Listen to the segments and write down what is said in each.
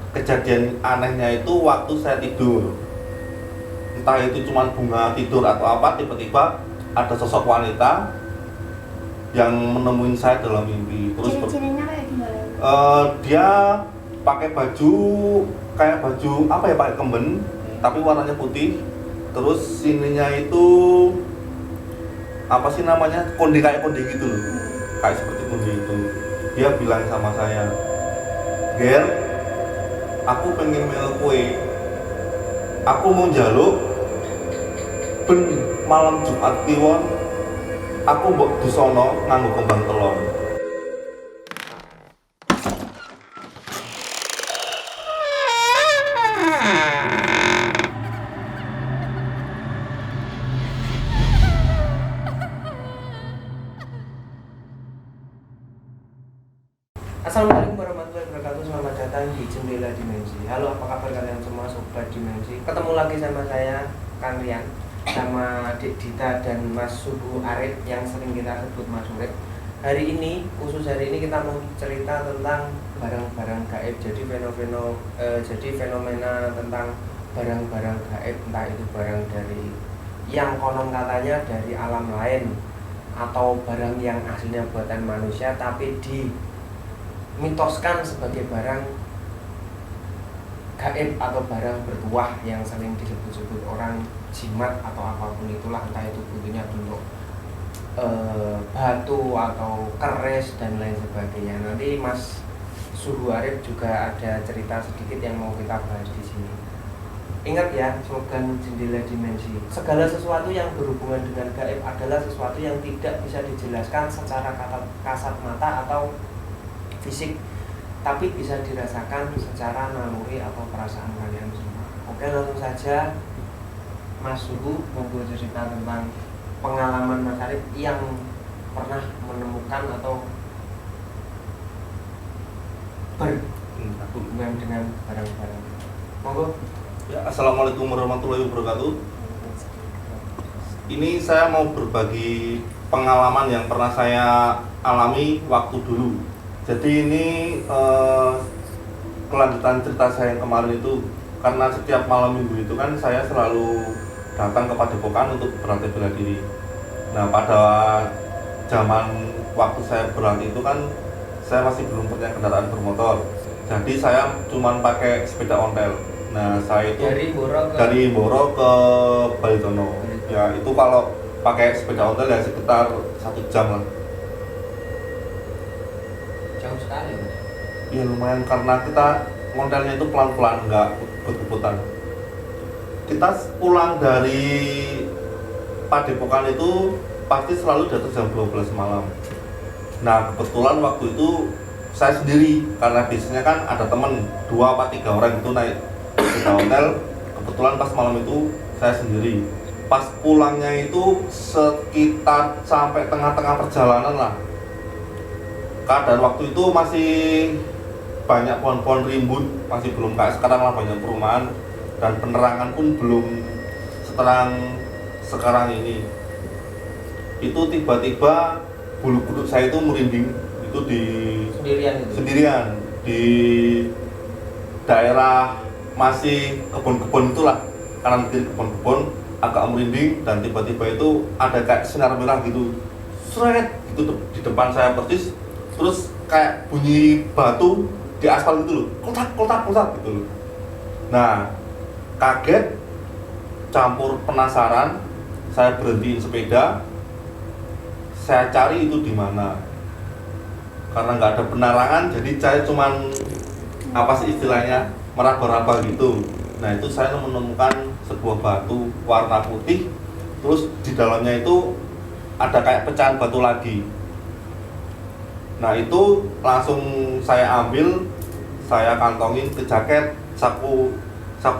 kejadian anehnya itu waktu saya tidur, entah itu cuma bunga tidur atau apa, tiba-tiba ada sosok wanita yang menemuin saya dalam mimpi. Terus ciri-cirinya kayak gimana? Dia pakai baju kayak baju apa ya, pakai kemben tapi warnanya putih. Terus sininya itu apa sih namanya, konde, kayak konde gitu loh, kayak seperti konde itu. Dia bilang sama saya, "Ger, aku pengen melu kue, aku mau njaluk ben malam Jumat kliwon aku mbok disono nganggo kembang telon." Assalamualaikum warahmatullahi wabarakatuh. Selamat datang di Jendela Dimensi. Halo, apa kabar kalian semua sobat Dimensi? Ketemu lagi sama saya, Kang Rian, sama Dik Dita dan Mas Subuh Arif yang sering kita sebut Mas Urip. Hari ini, khusus hari ini kita mau cerita tentang barang-barang gaib. Jadi fenomena tentang barang-barang gaib, entah itu barang dari yang konon katanya dari alam lain atau barang yang aslinya buatan manusia tapi dimitoskan sebagai barang gaib atau barang bertuah yang sering disebut-sebut orang jimat atau apapun itulah, entah itu bentuknya bentuk batu atau keris dan lain sebagainya. Nanti Mas Suhu Arif juga ada cerita sedikit yang mau kita bahas di sini. Ingat ya slogan Jendela Dimensi, segala sesuatu yang berhubungan dengan gaib adalah sesuatu yang tidak bisa dijelaskan secara kasat mata atau fisik, tapi bisa dirasakan secara naluri atau perasaan kalian semua. Oke, langsung saja Mas Suhu mau cerita tentang pengalaman Mas Arif yang pernah menemukan atau berhubungan dengan barang-barang. Monggo. Ya, assalamualaikum warahmatullahi wabarakatuh. Ini saya mau berbagi pengalaman yang pernah saya alami waktu dulu. Jadi ini kelanjutan cerita saya yang kemarin itu, karena setiap malam minggu itu kan saya selalu datang ke Padepokan untuk berlatih bela diri. Nah, pada zaman waktu saya berlatih itu kan saya masih belum punya kendaraan bermotor. Jadi saya cuma pakai sepeda ontel. Nah, saya itu dari Boro ke Balitono. Ya, itu kalau pakai sepeda ontel ya sekitar 1 jam lah. Jauh sekali, Mas. Ya lumayan, karena kita montelnya itu pelan-pelan, nggak kebut-kebutan. Kita pulang dari Padepokan itu pasti selalu datang jam 12 malam. Nah, kebetulan waktu itu saya sendiri, karena biasanya kan ada temen 2 atau 3 orang itu naik sepeda ontel. Kebetulan pas malam itu saya sendiri. Pas pulangnya itu sekitar sampai tengah-tengah perjalanan lah. Keadaan waktu itu masih banyak pohon-pohon rimbun, masih belum kayak sekarang lah, banyak perumahan, dan penerangan pun belum seterang sekarang ini. Itu tiba-tiba bulu kuduk saya itu merinding, itu di sendirian di daerah masih kebun-kebun itulah, kanan kiri kebun-kebun, agak merinding, dan tiba-tiba itu ada kayak sinar merah gitu, seret gitu di depan saya persis. Terus kayak bunyi batu di aspal gitu loh, kotak gitu loh. Nah, kaget campur penasaran, saya berhentiin sepeda, saya cari itu di mana. Karena nggak ada penerangan, jadi saya cuman apa sih istilahnya, meraba-raba gitu. Nah, itu saya menemukan sebuah batu warna putih, terus di dalamnya itu ada kayak pecahan batu lagi. Nah, itu langsung saya ambil, saya kantongin ke jaket, saku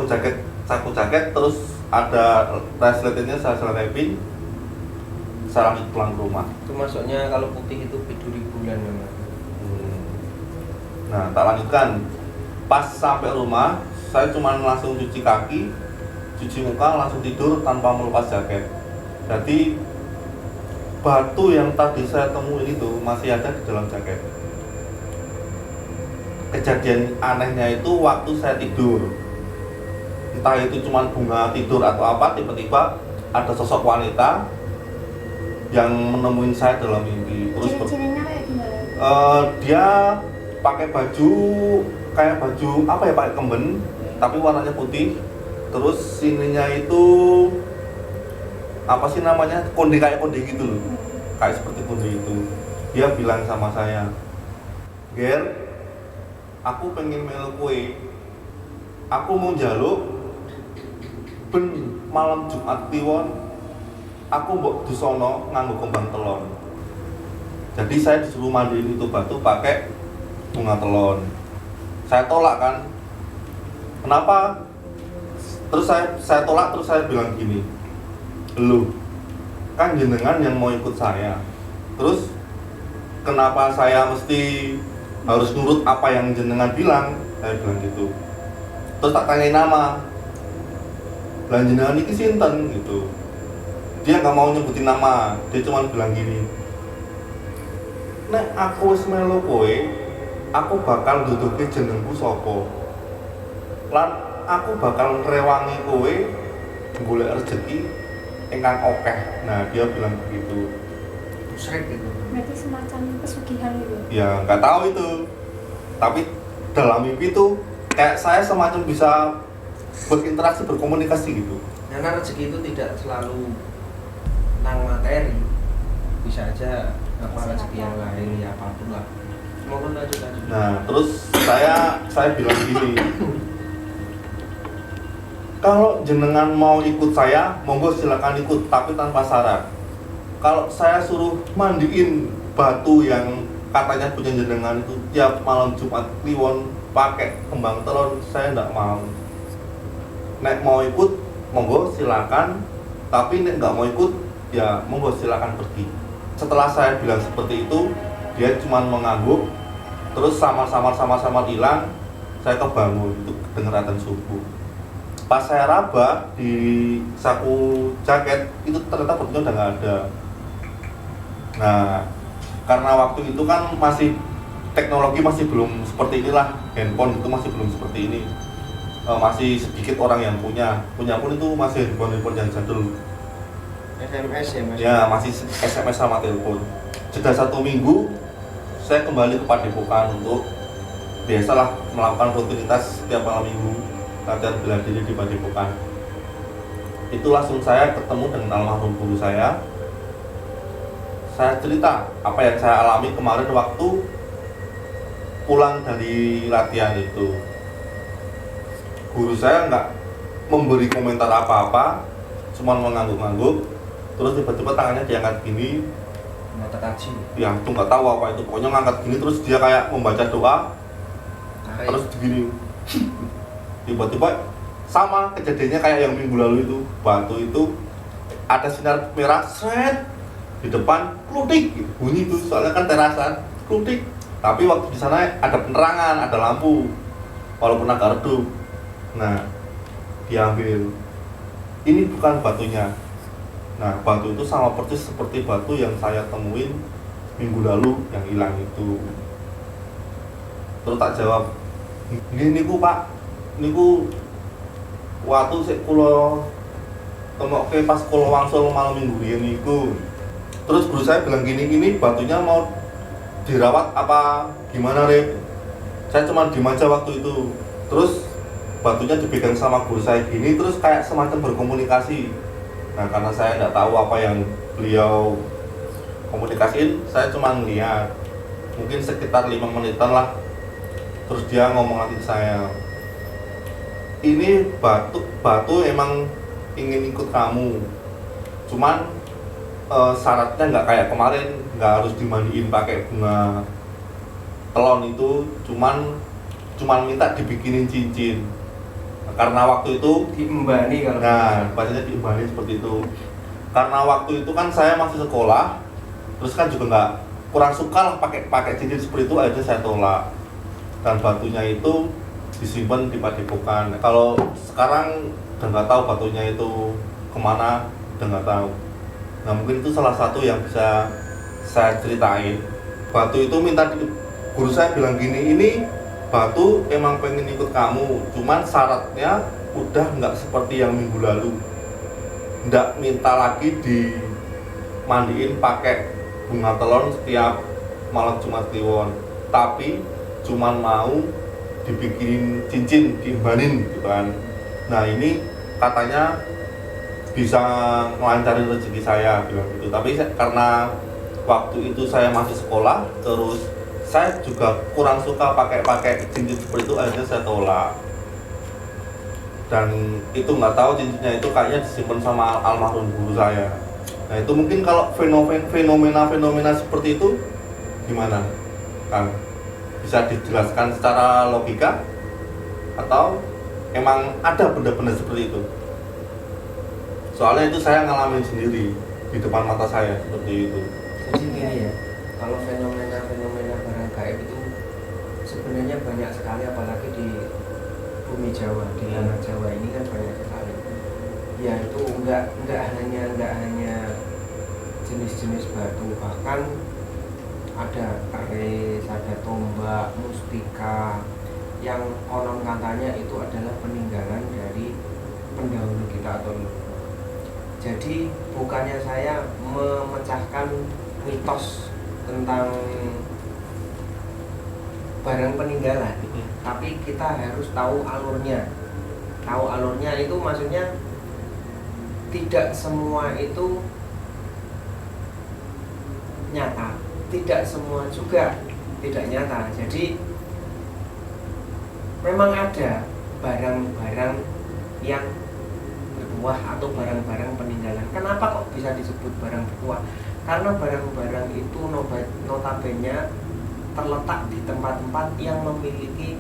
jaket, terus ada resletingnya saya selepin, saya lanjut pulang ke rumah. Itu masuknya kalau putih itu biduri bulan ya, Mas. Nah, tak lanjutkan. Pas sampai rumah, saya cuma langsung cuci kaki, cuci muka, langsung tidur tanpa melepas jaket. Jadi batu yang tadi saya temuin itu masih ada di dalam jaket. kejadian anehnya itu waktu saya tidur, entah itu cuma bunga tidur atau apa, tiba-tiba ada sosok wanita yang menemuin saya dalam mimpi. Terus Ciri-cirinya kayak gimana? dia pakai baju kayak baju apa ya, pakai kemben tapi warnanya putih. Terus sininya itu apa sih namanya, konde, kayak konde gitu loh, kayak seperti konde itu. Dia bilang sama saya, "Ger, aku pengen melu kue, aku mau njaluk ben malam Jumat Kliwon aku mbok dusono nganggo kembang telon." Jadi saya disuruh mandiin itu batu pakai bunga telon. Saya tolak kan, kenapa? Terus saya tolak, terus saya bilang gini, "Loh, kan jenengan yang mau ikut saya, terus kenapa saya mesti harus nurut apa yang jenengan bilang?" Saya bilang gitu. Terus tak tanyain nama, "Lah jenengan iki sinten?" gitu. Dia nggak mau nyebutin nama, dia cuma bilang gini, "Nek aku wis melu kowe, aku bakal nduduke jenengku sapa. Lan aku bakal ngrewangi kowe golek rezeki ingkang akeh." Nah, dia bilang begitu. Musrik gitu. Berarti semacam pesugihan gitu. Ya nggak tahu itu, tapi dalam mimpi tuh kayak saya semacam bisa berinteraksi, berkomunikasi gitu. Karena rezeki itu tidak selalu tentang materi, bisa aja apa rezeki yang lain, ya apapun lah. Mohon lanjut. Nah, terus saya bilang gini, "Kalau jenengan mau ikut saya, monggo silakan ikut, tapi tanpa syarat. Kalau saya suruh mandiin batu yang katanya punya jenengan itu tiap malam Jumat Kliwon pakai kembang telon, saya enggak mau. Nek mau ikut, monggo silakan, tapi nek nggak mau ikut, ya monggo silakan pergi." Setelah saya bilang seperti itu, dia cuma mengangguk, terus samar-samar hilang. Saya kebangun, itu kedengeran adzan subuh. Pas saya raba di saku jaket, itu ternyata batunya udah nggak ada. Nah, karena waktu itu kan masih teknologi masih belum seperti inilah, handphone itu masih belum seperti ini. Masih sedikit orang yang punya pun itu masih handphone yang jadul. SMS ya mas? Ya, masih SMS sama telepon. Jeda 1 minggu, saya kembali ke Padepokan untuk biasalah melakukan rutinitas setiap malam minggu, latihan bela diri di Padepokan. Itu langsung saya ketemu dengan almarhum guru saya. Saya cerita apa yang saya alami kemarin waktu pulang dari latihan itu. Guru saya nggak memberi komentar apa-apa, cuma mengangguk-angguk. Terus tiba-tiba tangannya diangkat gini, Mata kaji. ya itu nggak tahu apa itu, pokoknya ngangkat gini, terus dia kayak membaca doa, Tarik. terus begini. Tiba-tiba sama kejadiannya kayak yang minggu lalu itu, batu itu ada sinar merah seret di depan, klutik, bunyi itu soalnya kan terasan, klutik. Tapi waktu di sana ada penerangan, ada lampu, walaupun agak redup. Nah, diambil. Ini bukan batunya. Nah, batu itu sama persis seperti batu yang saya temuin minggu lalu yang hilang itu. Terus tak jawab, niku Pak, niku waktu sik kula temokke pas kula wangsul malam minggu riyen niku. Terus guru saya bilang gini, batunya mau dirawat apa gimana, Rep? Saya cuma diem aja waktu itu. Terus batunya dipegang sama guru saya gini, terus kayak semacam berkomunikasi. Nah, karena saya tidak tahu apa yang beliau komunikasiin, saya cuma ngeliat mungkin sekitar 5 menitan lah. Terus dia ngomong lagi ke saya, "Ini batu emang ingin ikut kamu, cuman syaratnya nggak kayak kemarin, nggak harus dimandiin pakai bunga telon itu, cuman minta dibikinin cincin." Karena waktu itu Diembani kalau. nah, bahasanya diembani seperti itu. Karena waktu itu kan saya masih sekolah, terus kan juga nggak kurang suka lah pakai cincin seperti itu, aja saya tolak. Dan batunya itu disimpan di Padepokan. Kalau sekarang udah nggak tahu batunya itu kemana, udah nggak tahu. Nah, mungkin itu salah satu yang bisa saya ceritain. Batu itu guru saya bilang gini, "Ini Batu emang pengen ikut kamu, cuman syaratnya udah nggak seperti yang minggu lalu. Nggak minta lagi dimandiin pakai bunga telon setiap malam Jumat Kliwon, tapi cuman mau dibikin cincin, diembanin gitu kan. Nah ini katanya bisa ngelancarin rezeki saya bilang gitu. Tapi karena waktu itu saya masih sekolah, terus saya juga kurang suka pakai cincin seperti itu, akhirnya saya tolak. Dan itu nggak tahu cincinnya itu kayaknya disimpan sama almarhum guru saya. Nah itu mungkin kalau fenomena seperti itu gimana kan, bisa dijelaskan secara logika atau emang ada benda-benda seperti itu? Soalnya itu saya ngalamin sendiri di depan mata saya seperti itu. Jadi gini ya, kalau fenomena barang gaib itu sebenarnya banyak sekali, apalagi di bumi Jawa, di tanah Jawa ini kan banyak sekali. Ya itu enggak hanya jenis-jenis batu, bahkan ada keris, ada tombak, mustika yang konon katanya itu adalah peninggalan dari pendahulu kita atau leluhur. Jadi bukannya saya memecahkan mitos tentang barang peninggalan, tapi kita harus tahu alurnya. Tahu alurnya itu maksudnya tidak semua itu nyata, tidak semua juga tidak nyata. Jadi memang ada barang-barang yang bertuah atau barang-barang peninggalan. Kenapa kok bisa disebut barang bertuah? Karena barang-barang itu notabene terletak di tempat-tempat yang memiliki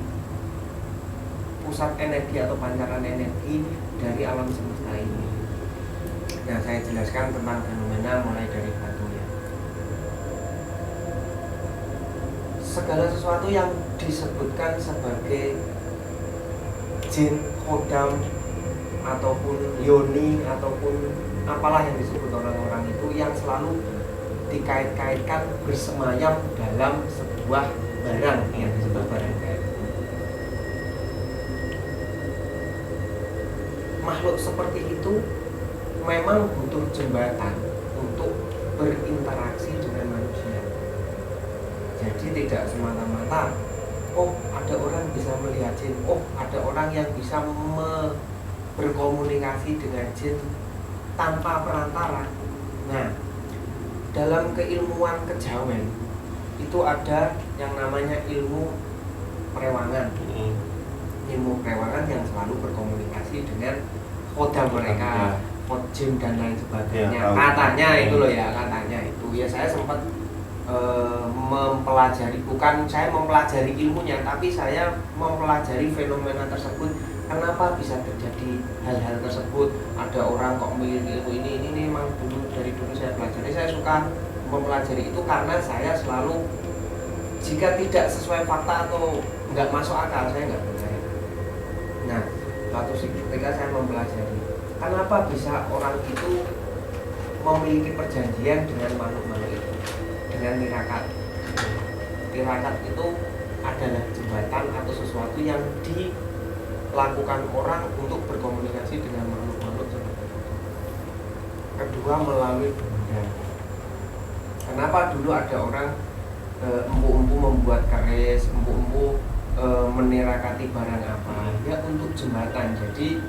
pusat energi atau pancaran energi dari alam semesta ini. Nah, saya jelaskan tentang fenomena mulai dari batu ya. Segala sesuatu yang disebutkan sebagai jin, kodam, ataupun yoni, ataupun apalah yang disebut orang-orang itu, yang selalu dikait-kaitkan bersemayam dalam sebuah barang yang disebut barang gaib. Makhluk seperti itu memang butuh jembatan untuk berinteraksi dengan manusia. Jadi tidak semata-mata oh ada orang bisa melihat jin, oh ada orang yang bisa berkomunikasi dengan jin tanpa perantara. Nah, dalam keilmuan kejawen itu ada yang namanya ilmu perewangan. Ilmu perewangan yang selalu berkomunikasi dengan kodam mereka, jin dan lain sebagainya. Katanya itu loh ya, katanya itu. Ya saya sempat mempelajari, bukan saya mempelajari ilmunya, tapi saya mempelajari fenomena tersebut. Kenapa bisa terjadi hal-hal tersebut? Ada orang kok memiliki ilmu ini memang dari dulu saya pelajari. Saya suka mempelajari itu karena saya selalu, jika tidak sesuai fakta atau nggak masuk akal, saya nggak percaya. Nah, suatu ketika saya mempelajari, kenapa bisa orang itu memiliki perjanjian dengan makhluk-makhluk itu, dengan tirakat. Tirakat itu adalah jembatan atau sesuatu yang dilakukan orang untuk berkomunikasi dengan makhluk-makhluk seperti itu. Kedua, melalui benda. Kenapa dulu ada orang empu-empu membuat keris, empu-empu menirakati barang apa? Ya untuk jembatan. Jadi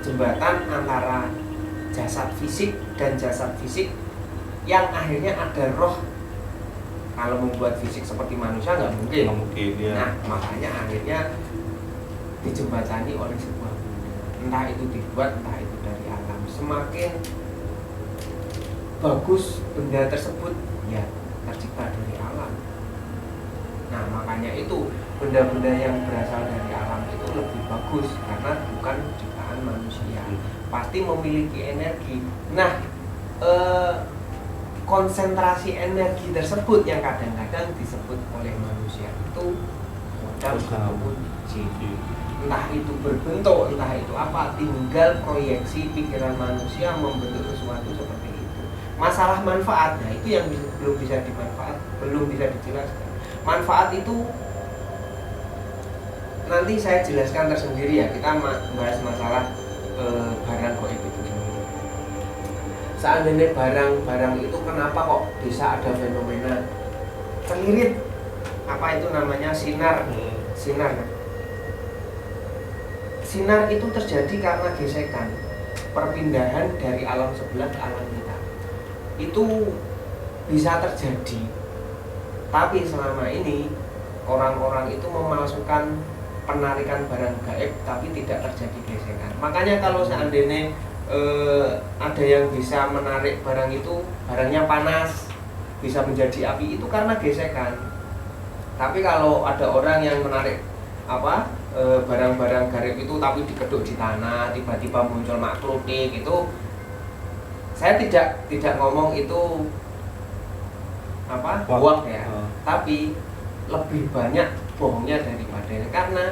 jembatan antara jasad fisik dan jasad fisik yang akhirnya ada roh. Kalau membuat fisik seperti manusia nggak mungkin. Nggak mungkin ya. Nah, makanya akhirnya dijembatani oleh sebuah benda. Entah itu dibuat, entah itu dari alam. Semakin bagus benda tersebut, ya tercipta dari alam. Nah, makanya itu benda-benda yang berasal dari alam itu lebih bagus karena bukan ciptaan manusia. Pasti memiliki energi. Nah, konsentrasi energi tersebut yang kadang-kadang disebut oleh manusia itu kodam ataupun jin. Entah itu berbentuk, entah itu apa, tinggal proyeksi pikiran manusia membentuk sesuatu seperti itu. Masalah manfaat, nah itu yang belum bisa dijelaskan. Manfaat itu nanti saya jelaskan tersendiri ya, kita bahas masalah barang goib itu sendiri. Seandainya barang itu kenapa kok bisa ada fenomena celirit, apa itu namanya, sinar. Sinar itu terjadi karena gesekan, perpindahan dari alam sebelah ke alam kita. Itu bisa terjadi, tapi selama ini orang-orang itu memalsukan penarikan barang gaib, tapi tidak terjadi gesekan. Makanya kalau seandainya ada yang bisa menarik barang itu, barangnya panas, bisa menjadi api, itu karena gesekan. Tapi kalau ada orang yang menarik barang-barang gaib itu tapi dikeduk di tanah, tiba-tiba muncul makronik, itu saya tidak ngomong itu hoax ya, tapi lebih banyak bohongnya daripada ini, karena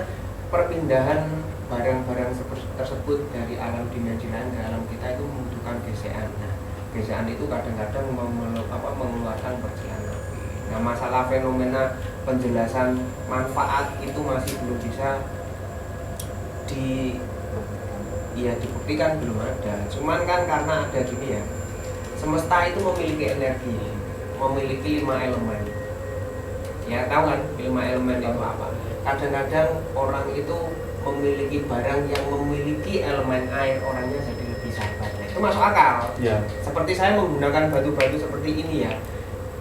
perpindahan barang-barang tersebut dari alam dimensi lain ke alam kita itu membutuhkan gesekan. Nah, gesekan itu kadang-kadang mengeluarkan percikan api. Nah, masalah fenomena penjelasan manfaat itu masih belum bisa dibuktikan, belum ada. Cuman kan karena ada gini ya, semesta itu memiliki energi, memiliki 5 elemen. Ya tahu kan 5 elemen itu apa? Kadang-kadang orang itu memiliki barang yang memiliki elemen air, orangnya jadi lebih sabar. Itu masuk akal. Ya. Seperti saya menggunakan batu-batu seperti ini ya.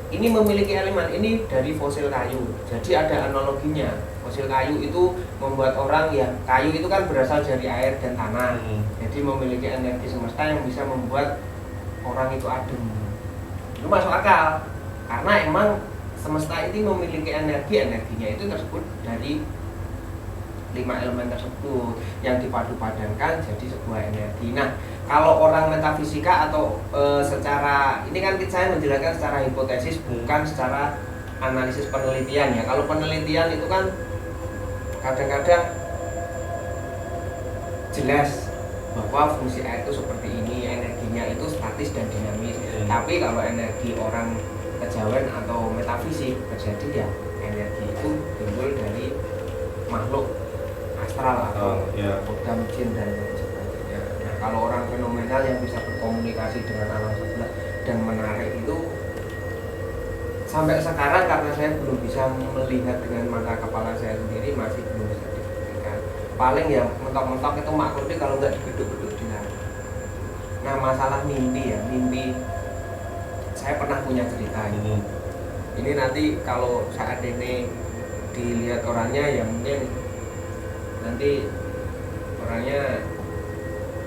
Ini memiliki elemen, ini dari fosil kayu. Jadi ada analoginya. Fosil kayu itu membuat orang, ya kayu itu kan berasal dari air dan tanah. Jadi memiliki energi semesta yang bisa membuat orang itu adem. Itu masuk akal. Karena emang semesta ini memiliki energinya itu tersebut dari 5 elemen tersebut yang dipadu-padankan jadi sebuah energi. Nah, kalau orang metafisika atau secara ini kan saya menjelaskan secara hipotesis, bukan secara analisis penelitian ya. Kalau penelitian itu kan kadang-kadang jelas bahwa fungsi air itu seperti ini, energinya itu statis dan dinamis. Tapi kalau energi orang kejawen atau metafisik terjadi ya, energi itu timbul dari makhluk astral atau kodam jin dan lain sebagainya. Nah, kalau orang fenomenal yang bisa berkomunikasi dengan alam sebelah dan menarik itu, sampai sekarang karena saya belum bisa melihat dengan mata kepala saya sendiri, masih belum bisa dibuktikan. Paling ya mentok-mentok itu makhluknya kalau nggak digeduk-geduk di sana. Nah, masalah mimpi ya, mimpi saya pernah punya cerita ini. Ini nanti kalau saat ini dilihat orangnya ya mungkin nanti orangnya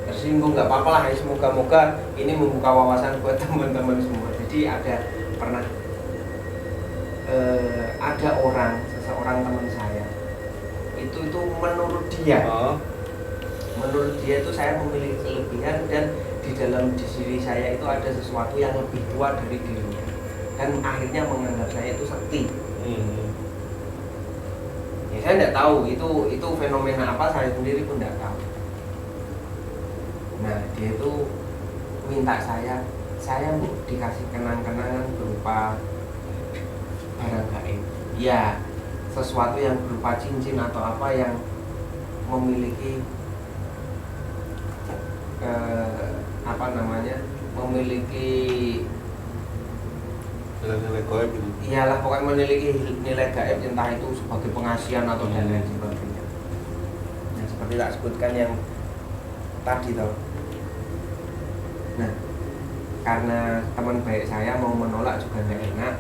tersinggung, nggak apa-apa lah ya, semoga-moga ini membuka wawasan buat teman-teman semua. Jadi pernah ada seseorang teman saya itu menurut dia itu saya memiliki kelebihan, dan di dalam diri saya itu ada sesuatu yang lebih tua dari dirinya, dan akhirnya menganggap saya itu sakti. Ya saya tidak tahu itu fenomena apa, saya sendiri pun tidak tahu. Nah, dia itu minta saya dikasih kenang-kenangan berupa barang gaib. Ya, sesuatu yang berupa cincin atau apa yang memiliki memiliki nilai gaib itu. Iyalah, pokoknya memiliki nilai gaib, entah itu sebagai pengasihan atau dan lain sebagainya. Nah, seperti tak sebutkan yang tadi toh. Nah, karena teman baik saya mau menolak juga tidak enak,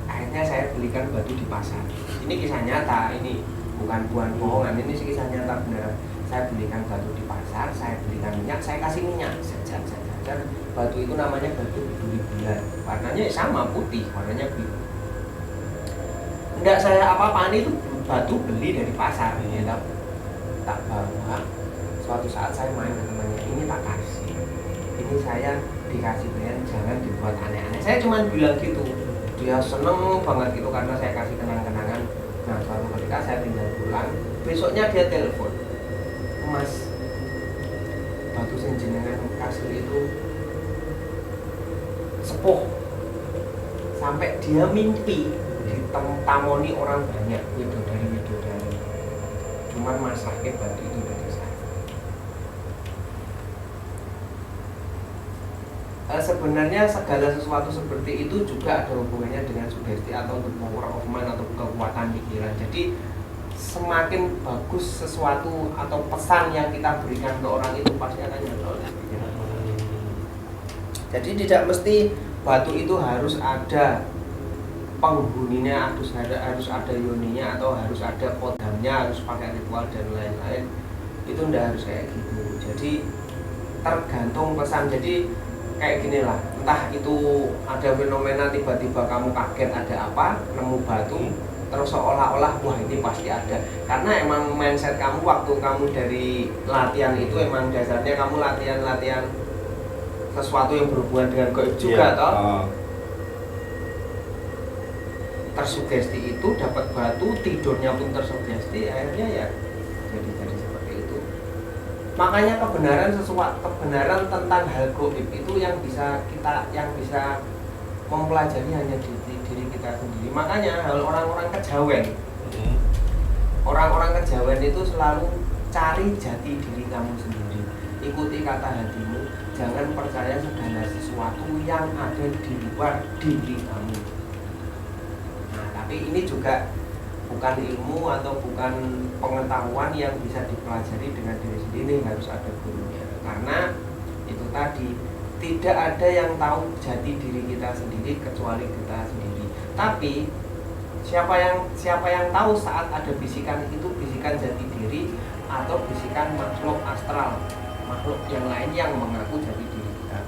akhirnya saya belikan batu di pasar. Ini kisah nyata, ini bukan bohongan, ini kisah nyata beneran. Saya belikan batu di pasar, saya belikan minyak, saya kasih minyak, dan batu itu namanya batu biduri bulan, warnanya sama putih, warnanya biru. Enggak saya apa-apaan, itu batu beli dari pasar, ya tak bawa. Suatu saat saya main ke temannya, ini tak kasih, ini saya dikasih belian, jangan dibuat aneh-aneh. Saya cuma bilang gitu, dia seneng banget gitu karena saya kasih kenang-kenangan. Nah, suatu ketika saya tinggal pulang, besoknya dia telepon, Mas, batu sing jenengan kasih itu sepuh, sampai dia mimpi ditamoni orang banyak, widodari. cuman masake batu itu dari saya. Sebenarnya segala sesuatu seperti itu juga ada hubungannya dengan sugesti atau the power of mind atau kekuatan pikiran. Jadi semakin bagus sesuatu atau pesan yang kita berikan ke orang itu pasti akan nyantol di pikiran orang. Jadi tidak mesti batu itu harus ada penghuninya, harus ada yoninya atau harus ada kodamnya, harus pakai ritual dan lain-lain. Itu tidak harus kayak gitu. Jadi tergantung pesan. Jadi kayak gini lah, entah itu ada fenomena tiba-tiba kamu kaget ada apa, nemu batu, terus seolah-olah wah ini pasti ada. Karena emang mindset kamu waktu kamu dari latihan itu emang dasarnya kamu latihan sesuatu yang berhubungan dengan gaib juga, toh. Tersugesti itu dapat batu, tidurnya pun tersugesti, akhirnya ya jadi seperti itu. Makanya kebenaran tentang hal gaib itu yang bisa mempelajari hanya diri kita sendiri. Makanya hal orang-orang kejawen, orang-orang kejawen itu selalu cari jati diri kamu sendiri. Ikuti kata hatimu, jangan percaya segala sesuatu yang ada di luar diri kamu. Nah, tapi ini juga bukan ilmu atau bukan pengetahuan yang bisa dipelajari dengan diri sendiri, harus ada gurunya. Karena itu tadi, tidak ada yang tahu jati diri kita sendiri kecuali kita sendiri. Tapi siapa yang tahu saat ada bisikan itu bisikan jati diri atau bisikan makhluk astral, makhluk yang lain yang mengaku jati diri kita.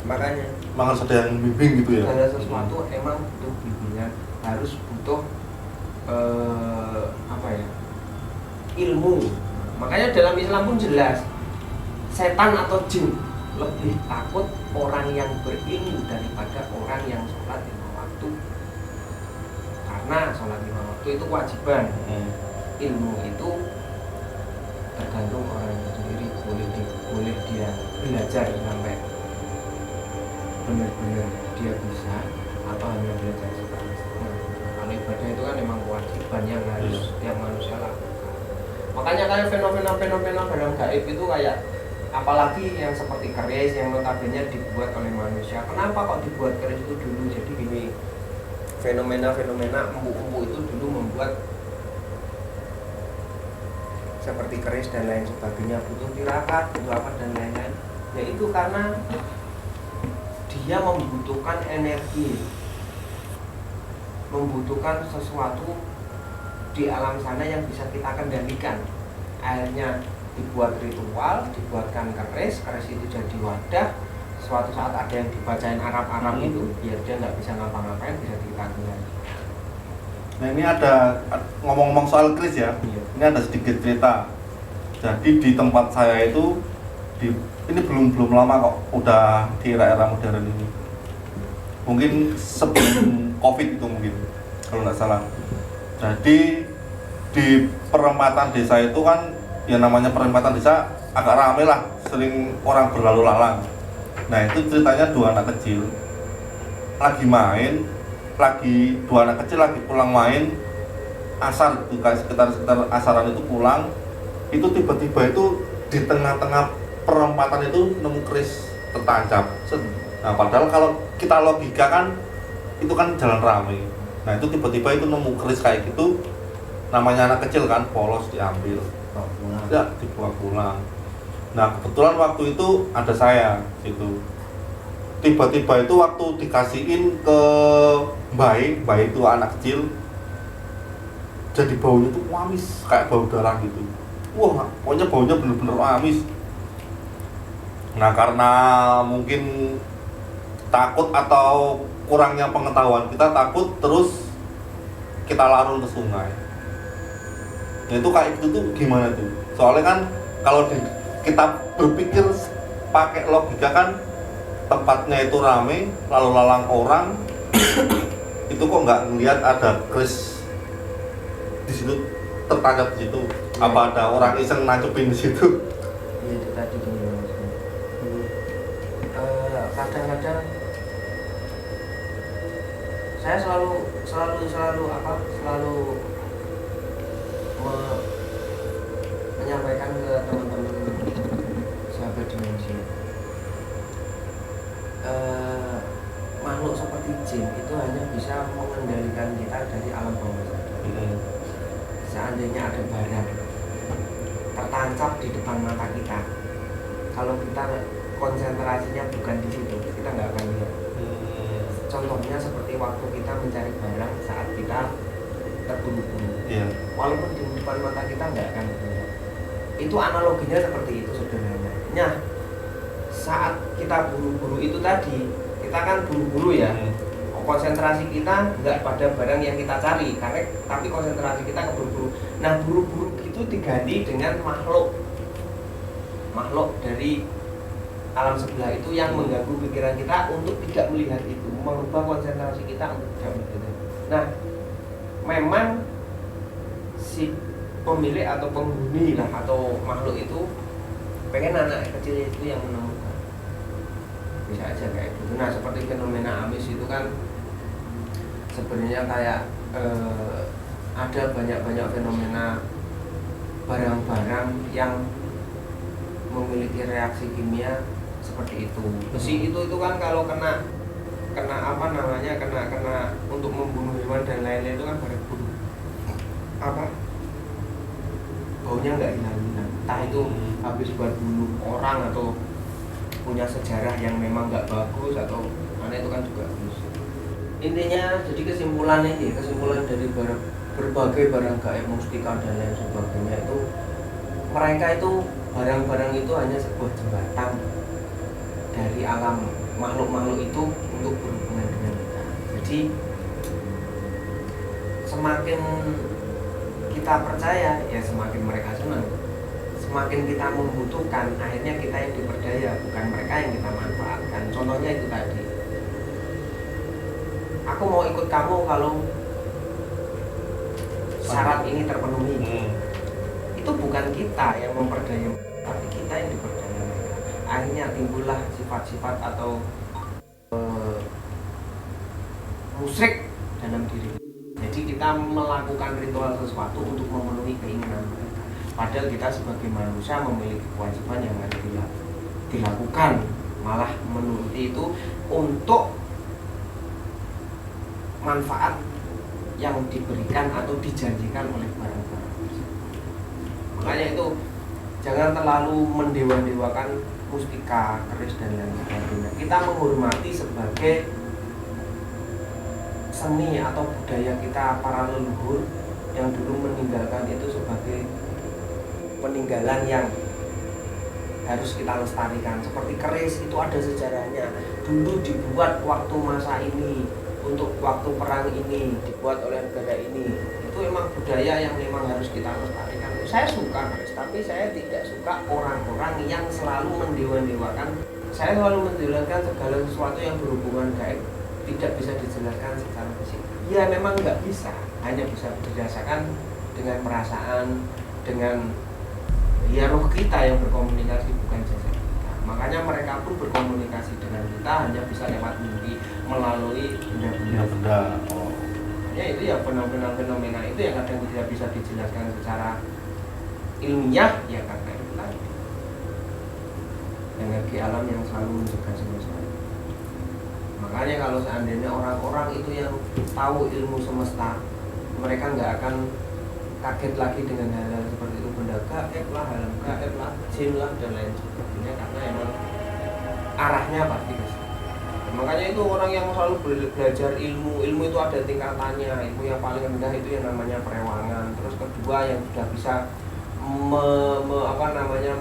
Makanya harus ada yang bimbing gitu ya. Segala sesuatu emang butuh bimbingan, harus butuh ilmu. Makanya dalam Islam pun jelas, setan atau jin lebih takut orang yang berilmu daripada orang yang sholat 5 waktu. Karena sholat 5 waktu itu kewajiban. Ilmu itu tergantung orang itu sendiri, boleh dia belajar sampai benar-benar dia bisa atau hanya belajar setengah-setengah. Kalau ibadah itu kan memang kewajiban yang harus setiap manusia lakukan. Makanya kayak fenomena dalam gaib itu kayak apalagi yang seperti keris yang notabene dibuat oleh manusia. Kenapa kok dibuat keris itu dulu? Jadi gini, fenomena empu-empu itu dulu membuat seperti keris dan lain sebagainya, butuh tirakat, butuh apa dan lain-lain. Yaitu karena dia membutuhkan energi, membutuhkan sesuatu di alam sana yang bisa kita kendalikan. Akhirnya dibuat ritual, dibuatkan keris itu jadi wadah. Suatu saat ada yang dibacain Arab itu, biar dia nggak bisa ngapa-ngapain, bisa kita kendalikan. Nah ini ada ngomong-ngomong soal keris ya. Ini ada sedikit cerita. Jadi di tempat saya itu ini belum lama kok, udah di era modern ini. Mungkin sebelum Covid itu mungkin, kalau nggak salah. Jadi di perempatan desa itu kan, ya namanya perempatan desa agak rame lah, sering orang berlalu lalang. Nah itu ceritanya dua anak kecil dua anak kecil lagi pulang main asar itu, kayak sekitar asaran itu pulang, itu tiba-tiba itu di tengah-tengah perempatan itu nemu keris tertancap. Nah padahal kalau kita logika kan itu kan jalan ramai. Nah itu tiba-tiba itu nemu keris kayak gitu, namanya anak kecil kan, polos diambil, ya dibawa pulang. Nah kebetulan waktu itu ada saya gitu. Tiba-tiba itu waktu dikasihin ke Mbak itu anak kecil, jadi baunya tuh amis, kayak bau darah gitu. Wah, pokoknya baunya bener-bener amis. Nah karena mungkin takut atau kurangnya pengetahuan kita, takut terus kita larung ke sungai. Nah itu kayak gitu tuh gimana tuh? Soalnya kan kalau kita berpikir pakai logika kan, tempatnya itu rame, lalu lalang orang, itu kok nggak ngelihat ada keris di situ tertancap di situ? Apa ada orang iseng nancepin di situ? Ya, itu tadi tuh. Kadang-kadang saya selalu hanya bisa mengendalikan kita dari alam bawah sadar. Seandainya ada barang tertancap di depan mata kita, kalau kita konsentrasinya bukan di situ, kita nggak akan lihat. Contohnya seperti waktu kita mencari barang saat kita terburu-buru, walaupun di depan mata kita nggak akan lihat. Itu analoginya seperti itu sederhananya. Saat kita buru-buru itu tadi, kita kan buru-buru ya, konsentrasi kita nggak pada barang yang kita cari, tapi konsentrasi kita ke buru-buru. Nah, buru-buru itu diganti dengan makhluk dari alam sebelah itu yang mengganggu pikiran kita untuk tidak melihat itu, mengubah konsentrasi kita untuk tidak melihat itu. Nah, memang si pemilik atau penghuni lah atau makhluk itu pengen anak kecil itu yang menemukan, bisa aja kayak gitu. Nah, seperti fenomena amis itu kan sebenarnya kayak ada banyak fenomena barang-barang yang memiliki reaksi kimia seperti itu. Besi itu kan kalau kena apa namanya kena untuk membunuh hewan dan lain-lain itu kan berburu apa baunya nggak hilang-hilang, entah itu habis buat bunuh orang atau punya sejarah yang memang nggak bagus atau mana, itu kan juga bagus. Intinya jadi kesimpulan dari berbagai barang gaib, mustika dan lain sebagainya itu, mereka itu barang-barang itu hanya sebuah jembatan dari alam makhluk-makhluk itu untuk berhubungan dengan kita. Jadi semakin kita percaya ya semakin mereka senang, semakin kita membutuhkan akhirnya kita yang diperdaya, bukan mereka yang kita manfaatkan. Contohnya itu tadi, aku mau ikut kamu kalau syarat ini terpenuhi. Itu bukan kita yang memperdaya, tapi kita yang diperdaya mereka. Akhirnya timbullah sifat-sifat atau musyrik dalam diri. Jadi kita melakukan ritual sesuatu untuk memenuhi keinginan mereka. Padahal kita sebagai manusia memiliki kewajiban yang harus dilakukan, malah menuruti itu untuk manfaat yang diberikan atau dijanjikan oleh barang-barang tersebut. Makanya itu jangan terlalu mendewa-dewakan mustika, keris dan lain sebagainya. Kita menghormati sebagai seni atau budaya kita, para leluhur yang dulu meninggalkan itu sebagai peninggalan yang harus kita lestarikan. Seperti keris itu ada sejarahnya, dulu dibuat waktu masa ini, untuk waktu perang ini, dibuat oleh negara ini. Itu memang budaya yang memang harus kita lestarikan. Saya suka keris, tapi saya tidak suka orang-orang yang selalu mendewa-dewakan. Saya selalu menjelaskan segala sesuatu yang berhubungan gaib tidak bisa dijelaskan secara fisik. Ya memang nggak bisa, hanya bisa dirasakan dengan perasaan, dengan ya roh kita yang berkomunikasi, bukan jasad kita. Makanya mereka pun berkomunikasi dengan kita hanya bisa lewat mimpi, melalui benda-benda. Ya itu ya fenomena itu yang kadang tidak bisa dijelaskan secara ilmiah, ya karena itu tadi energi alam yang selalu menjaga semesta. Makanya kalau seandainya orang-orang itu yang tahu ilmu semesta, mereka nggak akan kaget lagi dengan hal-hal seperti itu, benda gaib lah, hal gaib lah, jin lah dan lain sebagainya, karena emang arahnya pasti ke situ. Makanya itu orang yang selalu belajar ilmu itu ada tingkatannya. Ilmu yang paling rendah itu yang namanya perewangan. Terus kedua yang sudah bisa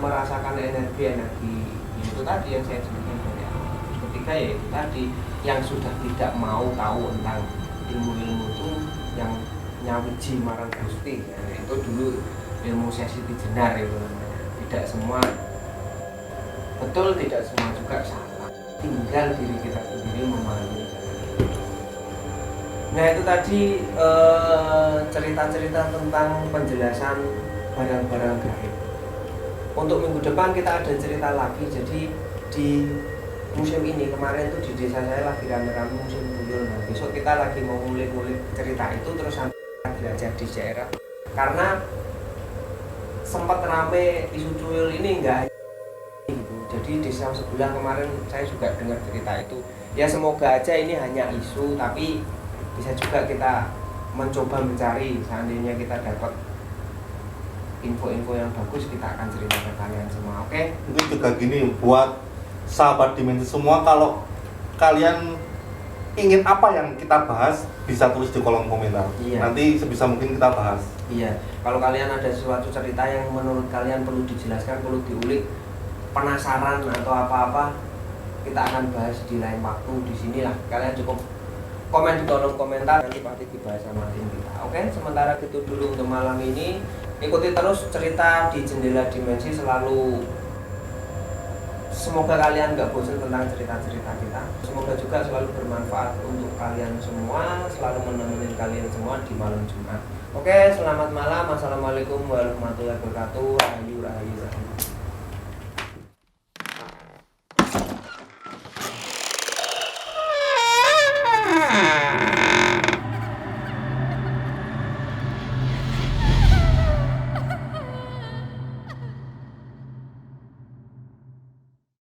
merasakan energi itu tadi yang saya sebutkan dari awal. Ketiga ya itu tadi yang sudah tidak mau tahu tentang ilmu itu, yang nyawiji marang Gusti. Nah, itu dulu ilmu sesi jenar itu namanya. Tidak semua betul, tidak semua juga salah. Tinggal diri kita sendiri memahami. Nah itu tadi cerita-cerita tentang penjelasan barang-barang gaib. Untuk minggu depan kita ada cerita lagi. Jadi di musim ini kemarin tuh di desa saya lagi rame-rame musim buyul. Nah besok kita lagi mau ngulik-ngulik cerita itu terus sampai belajar di daerah. Karena sempat rame isu cuil ini enggak gitu. Jadi di yang sebelah kemarin saya juga dengar cerita itu. Ya semoga aja ini hanya isu, tapi bisa juga kita mencoba mencari. Seandainya kita dapat info-info yang bagus, kita akan cerita ke kalian semua. Oke? Mungkin juga gini buat sahabat dimensi semua, kalau kalian ingin apa yang kita bahas bisa tulis di kolom komentar. Iya. Nanti sebisa mungkin kita bahas. Iya, kalau kalian ada sesuatu cerita yang menurut kalian perlu dijelaskan, perlu diulik, penasaran atau apa-apa, kita akan bahas di lain waktu. Di sinilah kalian cukup komen di kolom komentar, nanti pasti dibahas sama tim kita. Oke, sementara itu dulu untuk malam ini. Ikuti terus cerita di Jendela Dimensi, semoga kalian gak bosan tentang cerita-cerita kita. Semoga juga selalu bermanfaat untuk kalian semua, selalu menemani kalian semua di malam Jumat. Oke, selamat malam. Assalamualaikum warahmatullahi wabarakatuh. Rahayu, rahayu, rahayu.